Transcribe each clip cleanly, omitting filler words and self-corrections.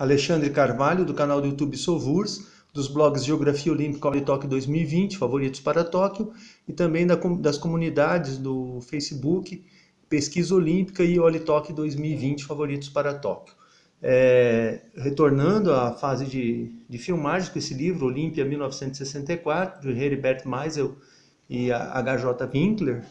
Alexandre Carvalho, do canal do YouTube Sovurs, dos blogs Geografia Olímpica Olitóquio 2020, favoritos para Tóquio, e também das comunidades do Facebook, Pesquisa Olímpica e Olitóquio 2020, favoritos para Tóquio. Retornando à fase de filmagens com esse livro, Olímpia 1964, de Heribert Meisel e H.J. Winkler,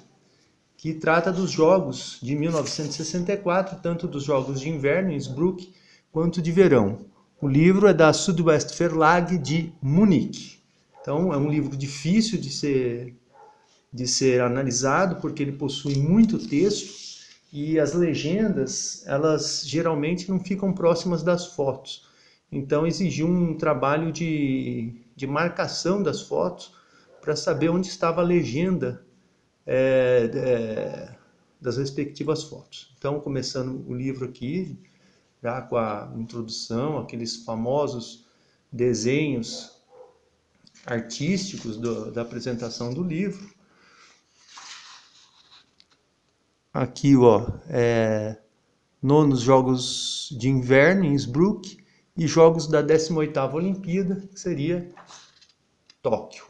que trata dos Jogos de 1964, tanto dos Jogos de Inverno em Innsbruck, quanto de verão. O livro é da Südwest Verlag de Munique. Então, é um livro difícil de ser analisado, porque ele possui muito texto e as legendas, elas geralmente não ficam próximas das fotos. Então, exigiu um trabalho de marcação das fotos para saber onde estava a legenda das respectivas fotos. Então, começando o livro aqui, já com a introdução, aqueles famosos desenhos artísticos da apresentação do livro. Aqui, nonos Jogos de Inverno em Innsbruck e Jogos da 18ª Olimpíada, que seria Tóquio.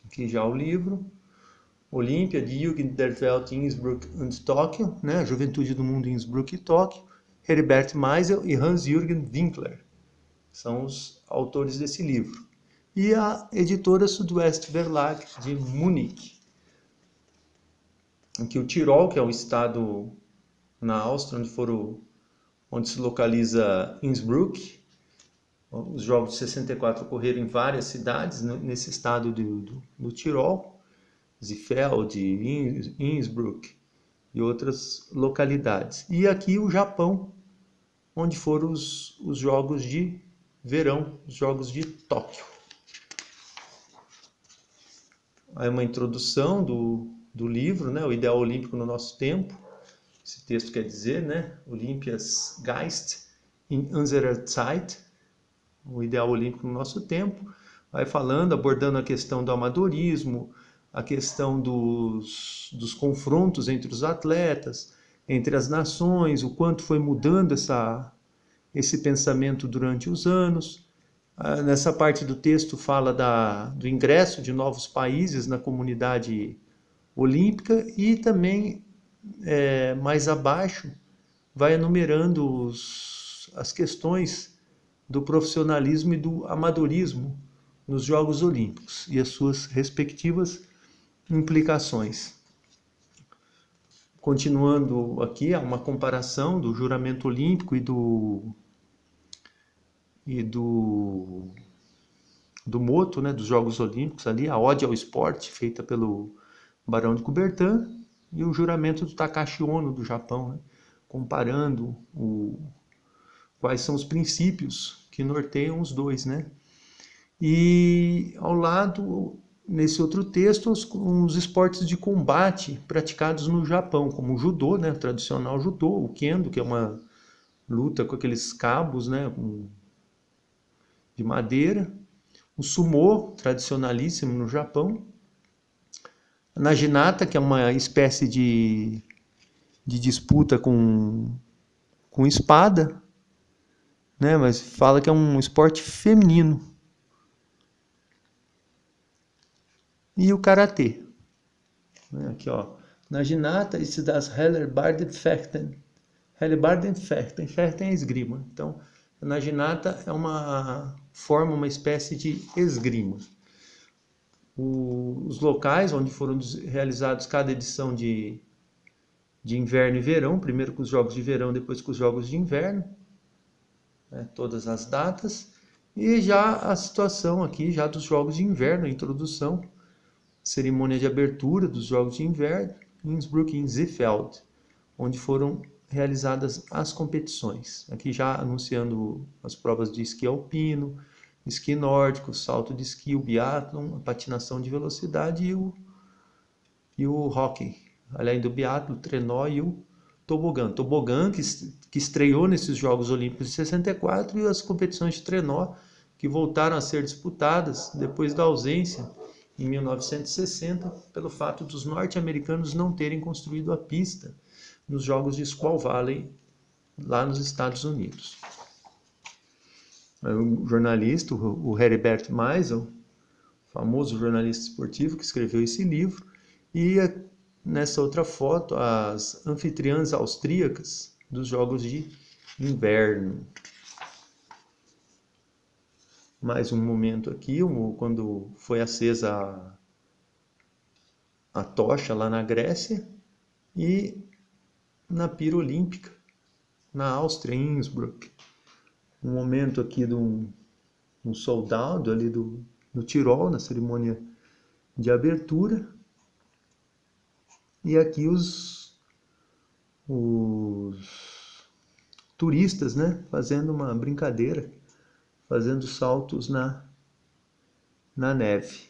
Aqui já o livro. Olímpia, die Jugend der Welt in Innsbruck und Tóquio, né? A Juventude do Mundo em Innsbruck e Tóquio, Heribert Meisel e Hans-Jürgen Winkler, são os autores desse livro. E a editora Südwest Verlag de Munique. Aqui o Tirol, que é um estado na Áustria, onde se localiza Innsbruck. Os Jogos de 64 ocorreram em várias cidades nesse estado do Tirol. Ziefeld, Innsbruck e outras localidades. E aqui o Japão, onde foram os Jogos de Verão, os Jogos de Tóquio. Aí uma introdução do livro, né? O Ideal Olímpico no Nosso Tempo. Esse texto quer dizer, né? Olympias Geist in unserer Zeit. O Ideal Olímpico no Nosso Tempo. Vai falando, abordando a questão do amadorismo, a questão dos confrontos entre os atletas, entre as nações, o quanto foi mudando esse pensamento durante os anos. Nessa parte do texto fala do ingresso de novos países na comunidade olímpica e também, mais abaixo, vai enumerando as questões do profissionalismo e do amadorismo nos Jogos Olímpicos e as suas respectivas implicações. Continuando aqui, há uma comparação do juramento olímpico e do moto, né, dos Jogos Olímpicos, ali, a Ode ao Esporte, feita pelo Barão de Coubertin, e o juramento do Takashi Ono, do Japão, né, comparando quais são os princípios que norteiam os dois, né? E ao lado, nesse outro texto, os esportes de combate praticados no Japão, como o judô, né, o tradicional judô, o kendo, que é uma luta com aqueles cabos, né, de madeira, o sumô, tradicionalíssimo no Japão, a naginata, que é uma espécie de disputa com espada, né, mas fala que é um esporte feminino. E o Karatê. Aqui, Naginata ist das Hellebardenfechten. Hellebardenfechten. Fechten é esgrima. Então, a Naginata é uma espécie de esgrima. Os locais onde foram realizados cada edição de inverno e verão, primeiro com os Jogos de Verão, depois com os Jogos de Inverno, né, todas as datas. E já a situação aqui, já dos Jogos de Inverno, a introdução, cerimônia de abertura dos Jogos de Inverno, em Innsbruck e em Ziefeld, onde foram realizadas as competições. Aqui já anunciando as provas de esqui alpino, esqui nórdico, salto de esqui, o biatlon, a patinação de velocidade e o hóquei. Além do biatlon, o trenó e o tobogã. Tobogã que estreou nesses Jogos Olímpicos de 64 e as competições de trenó que voltaram a ser disputadas depois da ausência em 1960, pelo fato dos norte-americanos não terem construído a pista nos Jogos de Squaw Valley, lá nos Estados Unidos. o jornalista, o Heribert Meisel, famoso jornalista esportivo que escreveu esse livro, e nessa outra foto as anfitriãs austríacas dos Jogos de Inverno. Mais um momento aqui, quando foi acesa a tocha lá na Grécia e na pira olímpica, na Áustria, em Innsbruck. Um momento aqui de um soldado ali do Tirol, na cerimônia de abertura. E aqui os turistas, né, fazendo uma brincadeira, fazendo saltos na neve.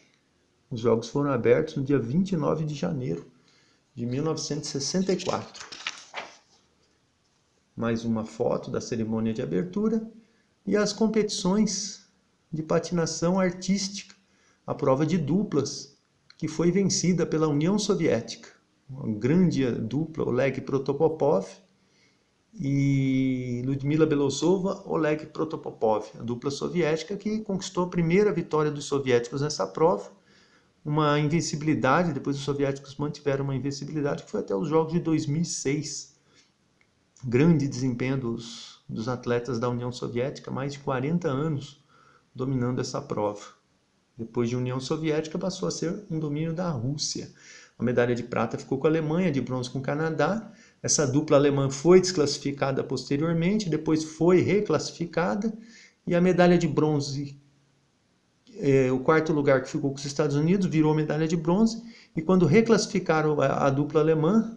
Os jogos foram abertos no dia 29 de janeiro de 1964. Mais uma foto da cerimônia de abertura e as competições de patinação artística, a prova de duplas, que foi vencida pela União Soviética. Uma grande dupla, Oleg Protopopov e Ludmila Belousova, Oleg Protopopov, a dupla soviética que conquistou a primeira vitória dos soviéticos nessa prova. Uma invencibilidade, depois os soviéticos mantiveram uma invencibilidade que foi até os Jogos de 2006. Grande desempenho dos atletas da União Soviética, mais de 40 anos dominando essa prova. Depois de União Soviética, passou a ser um domínio da Rússia. A medalha de prata ficou com a Alemanha, de bronze com o Canadá. Essa dupla alemã foi desclassificada posteriormente, depois foi reclassificada, e a medalha de bronze, o quarto lugar que ficou com os Estados Unidos, virou medalha de bronze, e quando reclassificaram a dupla alemã,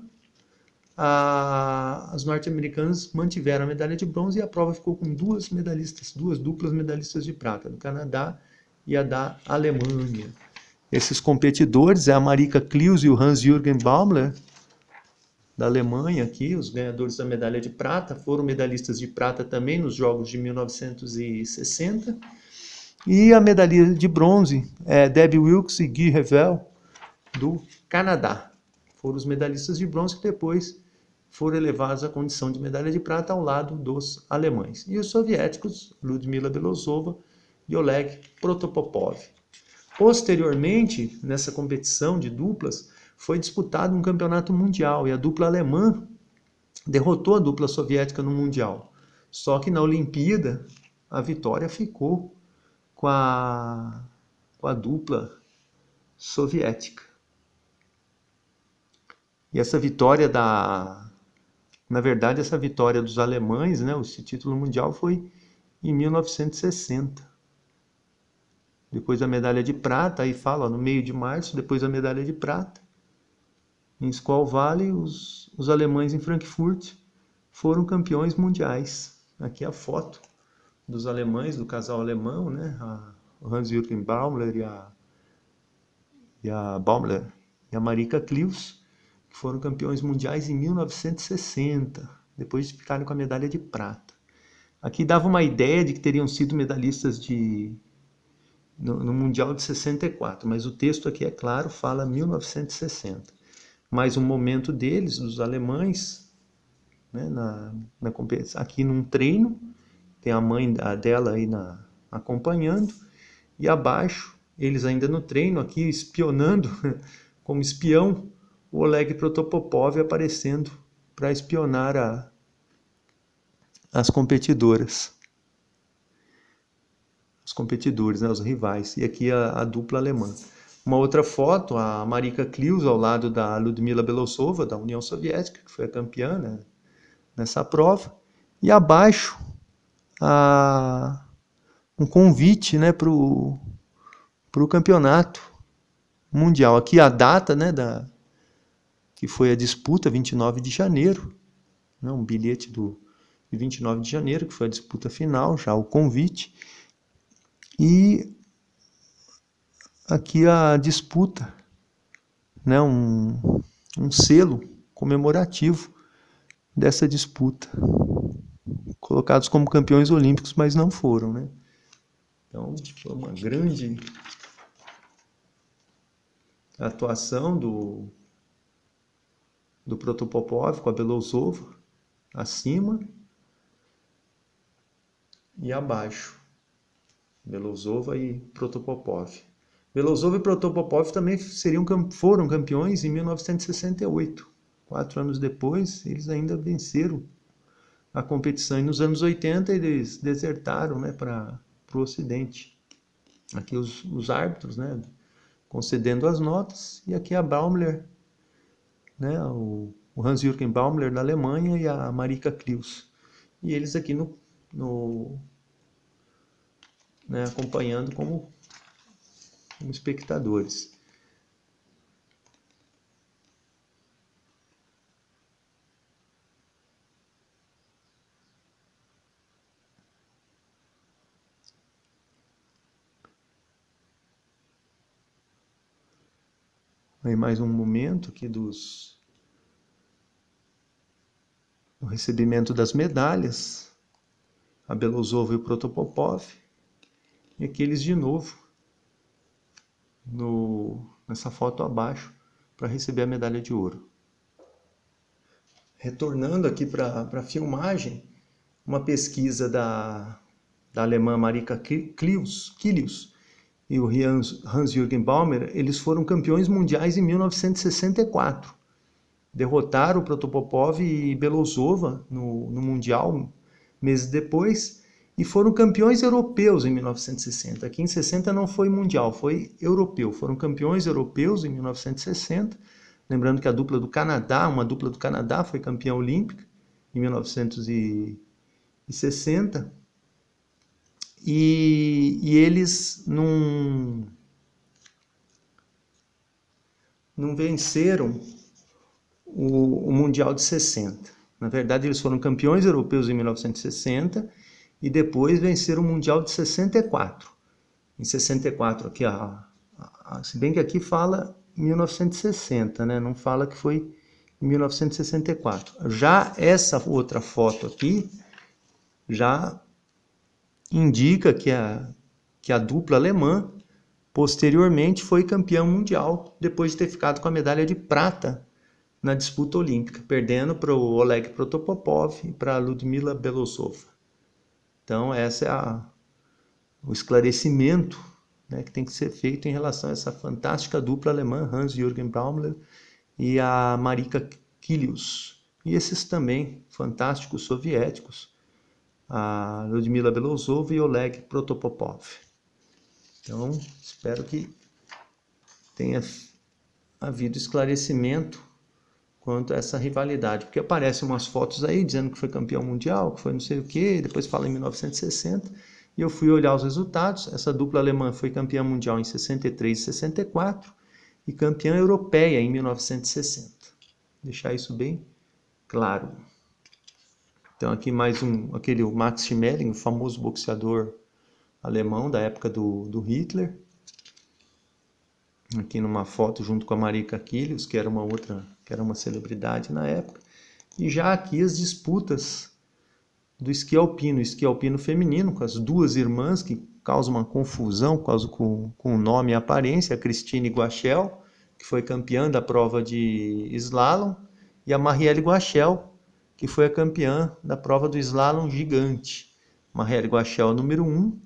as norte-americanas mantiveram a medalha de bronze e a prova ficou com duas duplas medalhistas de prata, do Canadá e a da Alemanha. Esses competidores é a Marika Klius e o Hans-Jürgen Baumler, da Alemanha aqui, os ganhadores da medalha de prata, foram medalhistas de prata também nos Jogos de 1960. E a medalha de bronze é Debbie Wilkes e Guy Revel, do Canadá. Foram os medalhistas de bronze que depois foram elevados à condição de medalha de prata ao lado dos alemães. E os soviéticos, Ludmila Belousova e Oleg Protopopov. Posteriormente, nessa competição de duplas, foi disputado um campeonato mundial e a dupla alemã derrotou a dupla soviética no mundial. Só que na Olimpíada, a vitória ficou com a dupla soviética. E essa vitória na verdade, essa vitória dos alemães, né, esse título mundial foi em 1960. Depois a medalha de prata, aí fala, no meio de março, depois a medalha de prata. Em Squaw Valley, os alemães em Frankfurt foram campeões mundiais. Aqui a foto dos alemães, do casal alemão, né, o Hans-Jürgen Baumler e a Marika Klius, que foram campeões mundiais em 1960, depois de ficarem com a medalha de prata. Aqui dava uma ideia de que teriam sido medalhistas no Mundial de 64, mas o texto aqui, é claro, fala 1960. Mais um momento deles, dos alemães, né, na competição, aqui num treino, tem a mãe dela aí acompanhando, e abaixo, eles ainda no treino, aqui espionando, como espião, o Oleg Protopopov aparecendo para espionar as competidoras. Os competidores, né, os rivais. E aqui a dupla alemã. Uma outra foto, a Marika Klius ao lado da Ludmila Belousova, da União Soviética, que foi a campeã, né, nessa prova. E abaixo, um convite, né, para o campeonato mundial. Aqui a data, né, que foi a disputa, 29 de janeiro. Né, um bilhete de 29 de janeiro, que foi a disputa final, já o convite. E aqui a disputa, né, um selo comemorativo dessa disputa. Colocados como campeões olímpicos, mas não foram, né? Então, foi uma grande atuação do Protopopov com a Belousova, acima e abaixo. Belousova e Protopopov. Belousova e Protopopov também foram campeões em 1968. 4 anos depois, eles ainda venceram a competição. E nos anos 80 eles desertaram, né, para o Ocidente. Aqui os árbitros, né, concedendo as notas, e aqui a Baumler, né, o Hans-Jürgen Baumler da Alemanha e a Marika Klius. E eles aqui né, acompanhando como espectadores. Aí mais um momento aqui do recebimento das medalhas, a Belousova e o Protopopov, e aqueles de novo nessa foto abaixo para receber a medalha de ouro. Retornando aqui para a filmagem, uma pesquisa da alemã Marika Klius e o Hans-Jürgen Baumer, eles foram campeões mundiais em 1964. Derrotaram o Protopopov e Belousova no Mundial meses depois e foram campeões europeus em 1960. Aqui em 60 não foi mundial, foi europeu. Foram campeões europeus em 1960. Lembrando que uma dupla do Canadá foi campeã olímpica em 1960. E eles não venceram o Mundial de 60. Na verdade, eles foram campeões europeus em 1960 e depois venceram o Mundial de 64. Em 64, aqui, se bem que aqui fala 1960, né? Não fala que foi em 1964. Já essa outra foto aqui já indica que a dupla alemã posteriormente foi campeã mundial depois de ter ficado com a medalha de prata na disputa olímpica, perdendo para o Oleg Protopopov e para a Ludmila Belousova. Então, esse é o esclarecimento, né, que tem que ser feito em relação a essa fantástica dupla alemã, Hans-Jürgen Baumler e a Marika Klius. E esses também fantásticos soviéticos, a Ludmila Belousova e Oleg Protopopov. Então, espero que tenha havido esclarecimento quanto a essa rivalidade, porque aparecem umas fotos aí dizendo que foi campeão mundial, que foi não sei o que, depois fala em 1960, e eu fui olhar os resultados. Essa dupla alemã foi campeã mundial em 63 e 64 e campeã europeia em 1960. Deixar isso bem claro. Então aqui mais o Max Schmeling, o famoso boxeador alemão da época do Hitler. Aqui numa foto junto com a Marika Klius, que era uma celebridade na época. E já aqui as disputas do esqui alpino feminino, com as duas irmãs, que causam uma confusão com o nome e a aparência, a Christine Guachel, que foi campeã da prova de slalom, e a Marielle Guachel, que foi a campeã da prova do slalom gigante. Marielle Guachel a número 1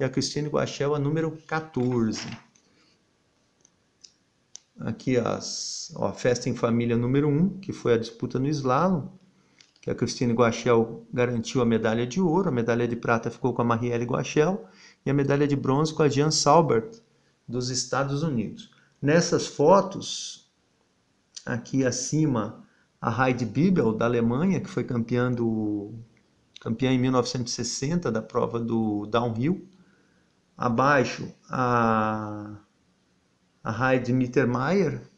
e a Christine Guachel a número 14. Aqui a festa em família número 1, que foi a disputa no slalom, que a Christine Guachel garantiu a medalha de ouro, a medalha de prata ficou com a Marielle Guachel e a medalha de bronze com a Jean Saubert, dos Estados Unidos. Nessas fotos, aqui acima, a Heidi Bibel, da Alemanha, que foi campeã em 1960 da prova do downhill. Abaixo, a Heidi Mittermeier,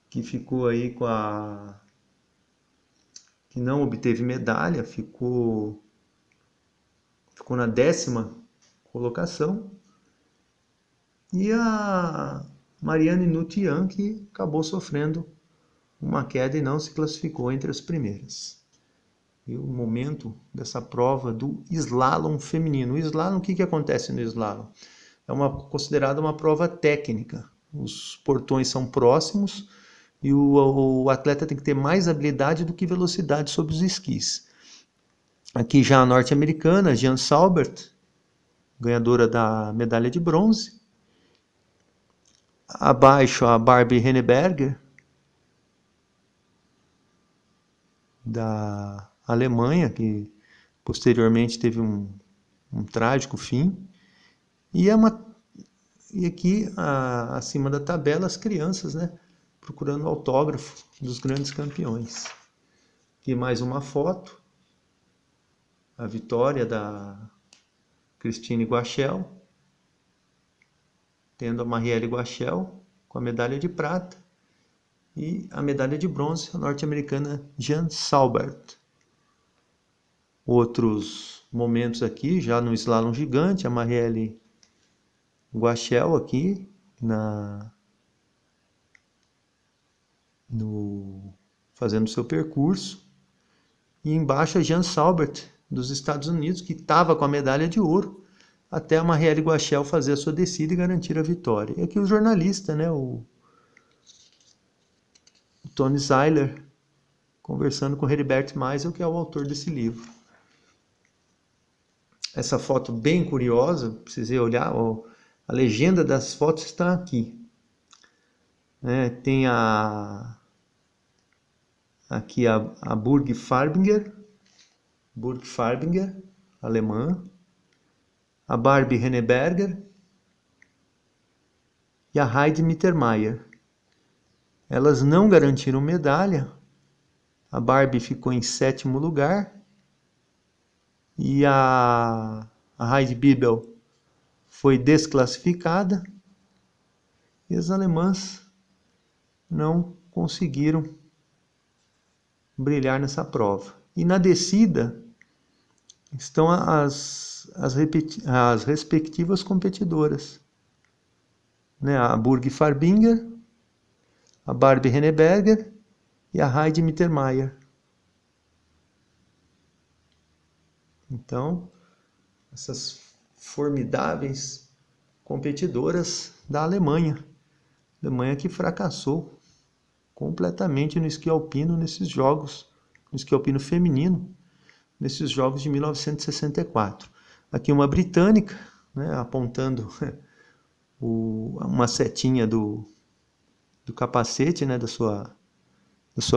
que ficou aí que não obteve medalha, ficou na 10ª colocação. E a Marianne Nutian, que acabou sofrendo uma queda e não se classificou entre as primeiras. E o momento dessa prova do slalom feminino. O slalom, o que acontece no slalom? É considerada uma prova técnica. Os portões são próximos e o atleta tem que ter mais habilidade do que velocidade sobre os esquis. Aqui já a norte-americana, Jean Saubert, ganhadora da medalha de bronze. Abaixo, a Barbie Henneberger, da Alemanha, que posteriormente teve um trágico fim. E aqui, acima da tabela, as crianças, né, procurando autógrafo dos grandes campeões. Aqui mais uma foto, a vitória da Christine Guaschel, tendo a Marielle Guaschel com a medalha de prata e a medalha de bronze, a norte-americana Jan Saubert. Outros momentos aqui, já no slalom gigante, a Marielle Guaschel aqui fazendo seu percurso. E embaixo a Jan Saubert, dos Estados Unidos, que estava com a medalha de ouro, até a Marielle Guaschel fazer a sua descida e garantir a vitória. E aqui o jornalista, né, o Tony Zeiler, conversando com Heribert Meisel, que é o autor desse livro. Essa foto bem curiosa, precisei olhar, a legenda das fotos está aqui. Tem aqui a Burg Farbinger, alemã, a Barbie Henneberger e a Heidi Mittermeier. Elas não garantiram medalha. A Barbie ficou em 7º lugar e a Heidi Bibel foi desclassificada. E as alemãs não conseguiram brilhar nessa prova. E na descida estão as respectivas competidoras, né? A Burg Farbinger, a Barbie Henneberger e a Heidi Mittermeier. Então, essas formidáveis competidoras da Alemanha. Alemanha que fracassou completamente no esqui alpino nesses jogos, no esqui alpino feminino, nesses jogos de 1964. Aqui uma britânica, né, apontando uma setinha do capacete, né, da sua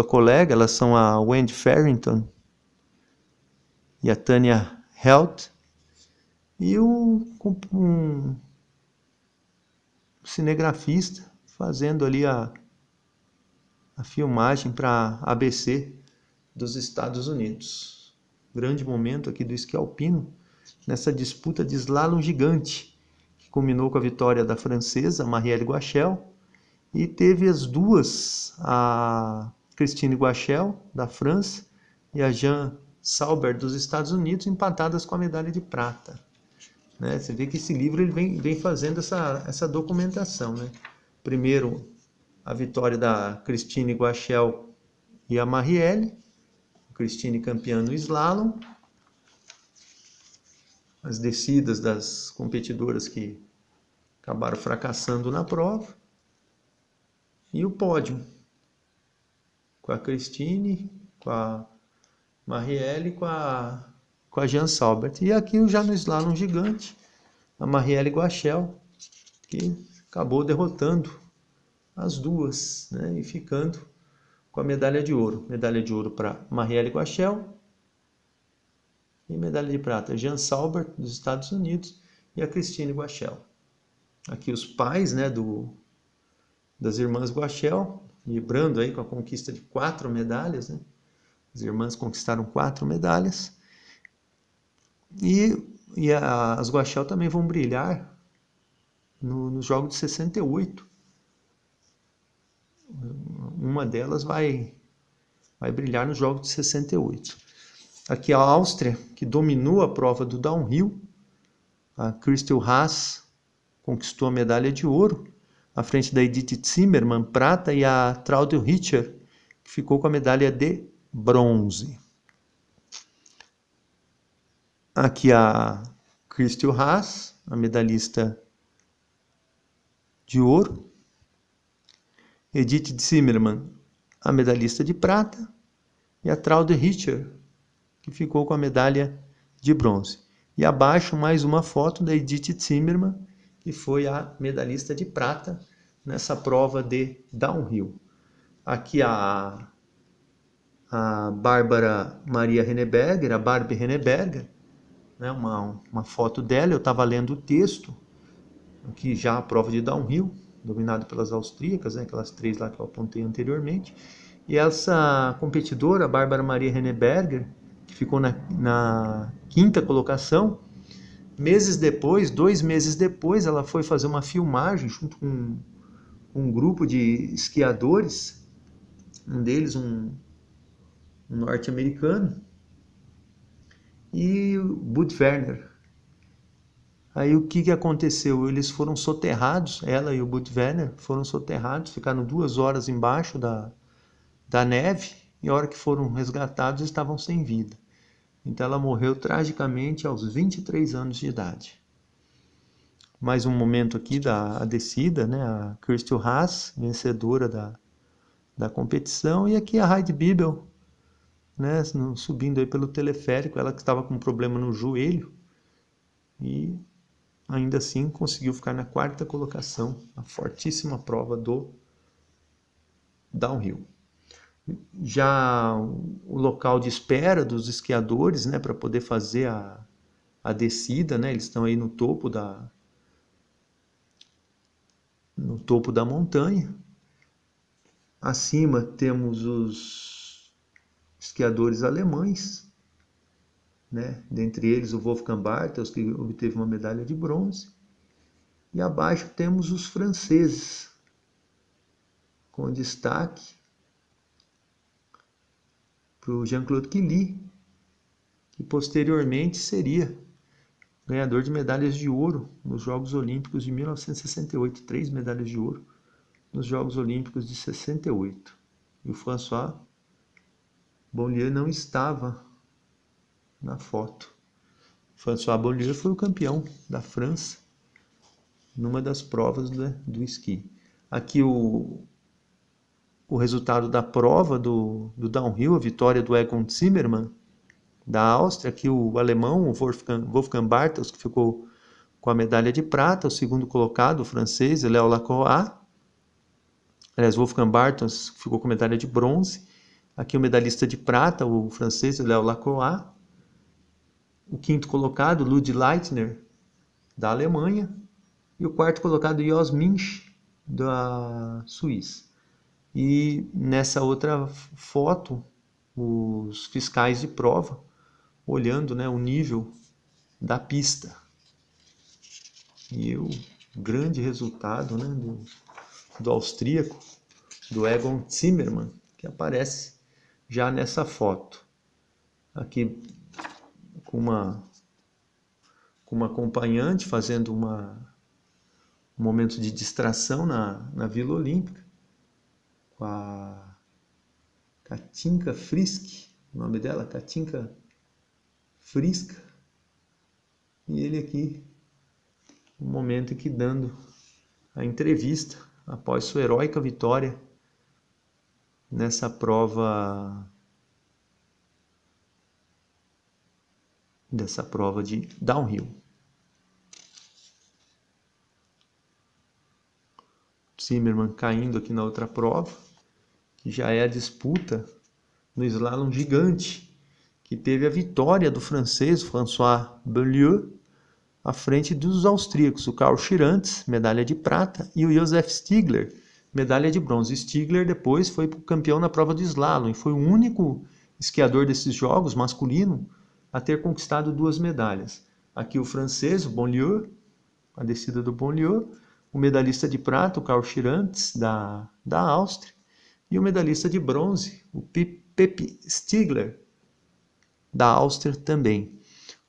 colega. Elas são a Wendy Farrington e a Tanya Helt, e um cinegrafista fazendo ali a filmagem para a ABC dos Estados Unidos. Grande momento aqui do esqui alpino, nessa disputa de slalom gigante, que culminou com a vitória da francesa Marielle Guaschel, e teve as duas, a Christine Guaschel, da França, e a Jan Saubert, dos Estados Unidos, empatadas com a medalha de prata. Né? Você vê que esse livro ele vem fazendo essa documentação. Né? Primeiro, a vitória da Christine Guaschel e a Marielle, Christine campeã no slalom, as descidas das competidoras que acabaram fracassando na prova, e o pódio, com a Christine, com a Marielle e com a Jan Saubert. E aqui já no slalom gigante, a Marielle Guaschel, que acabou derrotando as duas, né, e ficando com a medalha de ouro. Medalha de ouro para Marielle Guaschel e medalha de prata Jan Saubert, dos Estados Unidos, e a Christine Guaschel. Aqui os pais, né, das irmãs Guaschel, vibrando aí com a conquista de 4 medalhas. Né? As irmãs conquistaram 4 medalhas. E as Guaschel também vão brilhar nos Jogos de 68. Uma delas vai brilhar nos Jogos de 68. Aqui a Áustria, que dominou a prova do downhill. A Christel Haas conquistou a medalha de ouro, à frente da Edith Zimmermann, prata, e a Traude Richter, que ficou com a medalha de bronze. Aqui a Christel Haas, a medalhista de ouro. Edith Zimmermann, a medalhista de prata. E a Traude Richter, que ficou com a medalha de bronze. E abaixo mais uma foto da Edith Zimmermann, que foi a medalhista de prata nessa prova de downhill. Aqui a Bárbara Maria Henneberger, a Barbie Henneberger, né, uma foto dela, eu estava lendo o texto, aqui já a prova de downhill, dominada pelas austríacas, né, aquelas 3 lá que eu apontei anteriormente. E essa competidora, a Bárbara Maria Henneberger, que ficou na 5ª colocação, meses depois, 2 meses depois, ela foi fazer uma filmagem junto com um grupo de esquiadores, um deles um norte-americano, e o Bud Werner. Aí o que aconteceu? Eles foram soterrados, ela e o Bud Werner foram soterrados, ficaram 2 horas embaixo da neve, e a hora que foram resgatados estavam sem vida. Então ela morreu tragicamente aos 23 anos de idade. Mais um momento aqui da descida, né? A Kirstie Haas, vencedora da competição, e aqui a Heidi Bibel, né? Subindo aí pelo teleférico, ela que estava com um problema no joelho, e ainda assim conseguiu ficar na 4ª colocação, a fortíssima prova do downhill. Já o local de espera dos esquiadores, né, para poder fazer a descida, né, eles estão aí no topo da montanha. Acima temos os esquiadores alemães, né, dentre eles o Wolfgang Bartels, que obteve uma medalha de bronze. E abaixo temos os franceses, com destaque para o Jean-Claude Killy, que posteriormente seria ganhador de medalhas de ouro nos Jogos Olímpicos de 1968, 3 medalhas de ouro nos Jogos Olímpicos de 68. E o François Beaulieu não estava na foto. François Beaulieu foi o campeão da França numa das provas, né, do esqui. Aqui o resultado da prova do downhill, a vitória do Egon Zimmermann, da Áustria, aqui o alemão, o Wolfgang Bartels, que ficou com a medalha de prata, o segundo colocado, o francês, Léo Lacroix. Aliás, Wolfgang Bartels ficou com medalha de bronze. Aqui o medalhista de prata, o francês, Léo Lacroix. O 5º colocado, Lud Leitner, da Alemanha. E o 4º colocado, Jos Minch, da Suíça. E nessa outra foto, os fiscais de prova, olhando, né, o nível da pista. E o grande resultado, né, do austríaco, do Egon Zimmermann, que aparece já nessa foto. Aqui com uma acompanhante fazendo um momento de distração na Vila Olímpica, com a Katinka Frisk, o nome dela, Katinka Friska, e ele aqui, um momento aqui dando a entrevista após sua heróica vitória nessa prova, de downhill. Zimmermann caindo aqui na outra prova, que já é a disputa no slalom gigante, que teve a vitória do francês François Beaulieu à frente dos austríacos, o Karl Schirantz, medalha de prata, e o Josef Stigler, medalha de bronze. Stigler depois foi campeão na prova de slalom e foi o único esquiador desses jogos, masculino, a ter conquistado 2 medalhas. Aqui o francês, o Beaulieu, a descida do Beaulieu, o medalhista de prata, o Karl Schirantz, da Áustria, e o medalhista de bronze, o Pep Stigler, da Áustria também.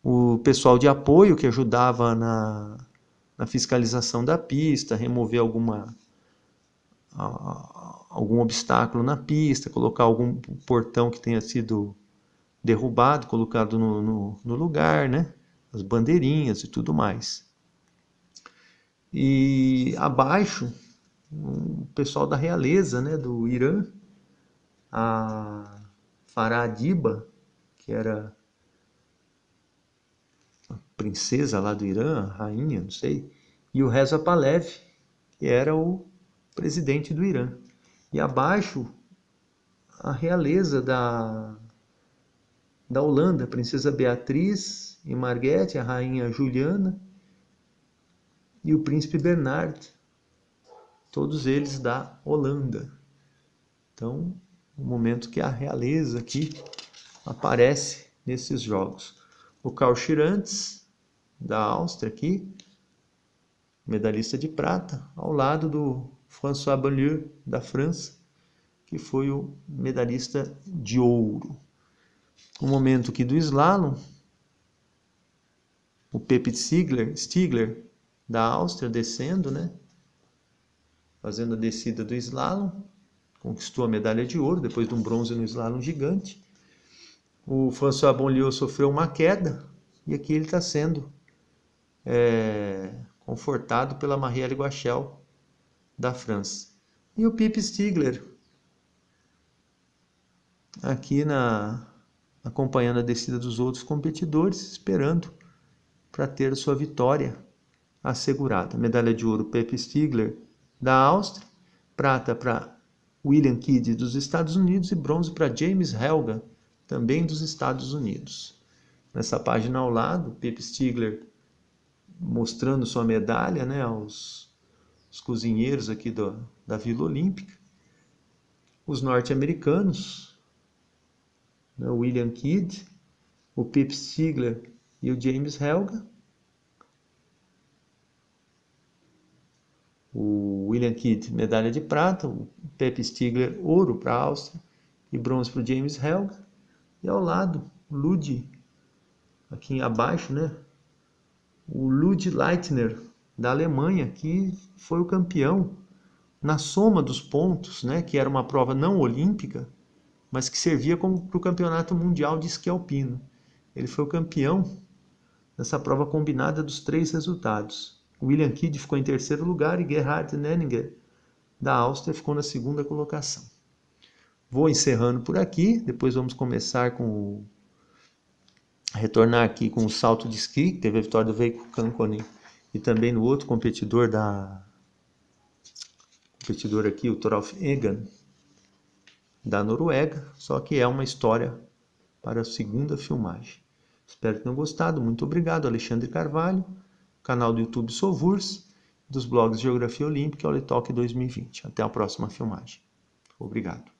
O pessoal de apoio que ajudava na fiscalização da pista, remover algum obstáculo na pista, colocar algum portão que tenha sido derrubado, colocado no lugar, né? As bandeirinhas e tudo mais. E abaixo, o pessoal da realeza, né, do Irã, a Farah Diba, que era princesa lá do Irã, a rainha, não sei, e o Reza Pahlavi, que era o presidente do Irã. E abaixo, a realeza da Holanda, a princesa Beatriz e Margrethe, a rainha Juliana e o príncipe Bernard, todos eles da Holanda. Então, o momento que a realeza aqui aparece nesses jogos. O Karl Schirantz, da Áustria aqui, medalhista de prata, ao lado do François Beaulieu, da França, que foi o medalhista de ouro. O momento aqui do slalom, o Pepe Stigler, da Áustria, descendo, né? Fazendo a descida do slalom, conquistou a medalha de ouro, depois de um bronze no slalom gigante. O François Beaulieu sofreu uma queda, e aqui ele está sendo confortado pela Marielle Guachel, da França. E o Pip Stigler, aqui acompanhando a descida dos outros competidores, esperando para ter sua vitória assegurada. Medalha de ouro, Pip Stigler, da Áustria, prata para William Kidd, dos Estados Unidos, e bronze para James Helga, também dos Estados Unidos. Nessa página ao lado, Pip Stigler mostrando sua medalha, né, aos cozinheiros aqui da Vila Olímpica. Os norte-americanos, né, o William Kidd, o Pip Stigler e o James Helga. O William Kidd, medalha de prata, o Pip Stigler, ouro para a Áustria e bronze para o James Helga. E ao lado, o Ludi, aqui abaixo, né? O Ludi Leitner, da Alemanha, que foi o campeão na soma dos pontos, né? Que era uma prova não olímpica, mas que servia como para o campeonato mundial de esqui alpino. Ele foi o campeão nessa prova combinada dos 3 resultados. William Kidd ficou em terceiro lugar e Gerhard Nenninger, da Áustria, ficou na segunda colocação. Vou encerrando por aqui, depois vamos começar retornar aqui com o salto de esqui, que teve a vitória do Veikko Kankkonen, e também no outro competidor aqui, o Toralf Egan, da Noruega, só que é uma história para a segunda filmagem. Espero que tenham gostado, muito obrigado, Alexandre Carvalho, canal do YouTube Sovurs, dos blogs Geografia Olímpica e Olitalk 2020. Até a próxima filmagem. Obrigado.